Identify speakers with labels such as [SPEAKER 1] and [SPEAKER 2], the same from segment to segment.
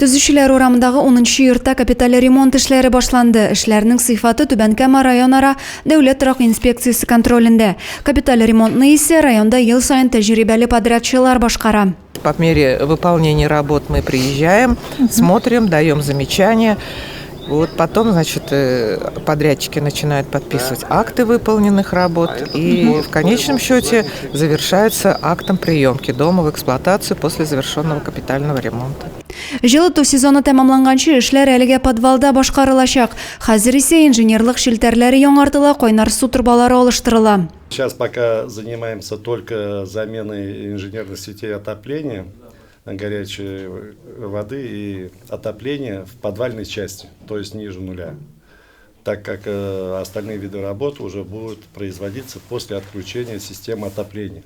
[SPEAKER 1] Төзүчеләр урамындагы 10-нчы йортта капиталь ремонт эшләре башланды. Эшләрнең сыйфаты Түбән-Кама районара дәүләт торак инспекциясе контролендә. Капиталь ремонтны исә районда ел сайын тәҗрибәле подрядчылар башкара.
[SPEAKER 2] По мере выполнения работ мы приезжаем, смотрим, даем замечания. Вот потом, значит, подрядчики начинают подписывать акты выполненных работ и в конечном счете завершается актом приемки дома в эксплуатацию после завершенного капитального ремонта.
[SPEAKER 1] Жылыту сезоны тәмамланганчы эшләр әлегә подвалда башкарылачак. Хәзер исә инженерлык шелтәрләре яңартыла, кайнар су трубалары алыштырыла.
[SPEAKER 3] Сейчас пока занимаемся только заменой инженерных сетей отопления, горячей воды и отопления в подвальной части, то есть ниже нуля, так как остальные виды работ уже будут производиться после отключения системы отопления.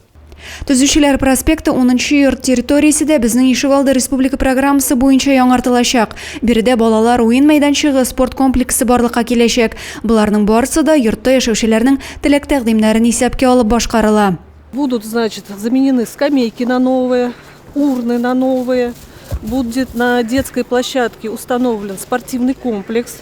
[SPEAKER 1] Төзүчеләр проспекты 10-нчы йорт территориясендә безнең Ишегалды республика программасы буенча яңартылачак. Биредә балалар уен мәйданчыгы, спорт комплексы барлыкка киләчәк. Буларның барысы да йортта яшәүчеләрнең теләк тәкъдимнәрен исәпкә алып башкарыла.
[SPEAKER 4] Будут, значит, заменены скамейки на новые, урны на новые. Будет на детской площадке установлен спортивный комплекс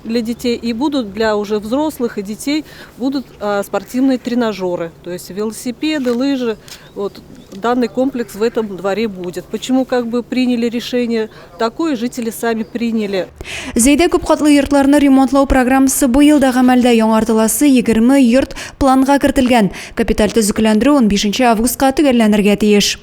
[SPEAKER 4] для детей, и будут для уже взрослых и детей будут спортивные тренажеры, то есть велосипеды, лыжи. Вот данный комплекс в этом дворе будет. Почему приняли решение такое, жители сами приняли.
[SPEAKER 1] Зәйдә күп катлы йортларны ремонтлау программасы быел да гамәлдә, яңартыласы 20 йорт планга кертелгән. Капиталь төзекләндерү 15 августка төгәлләнергә тиеш.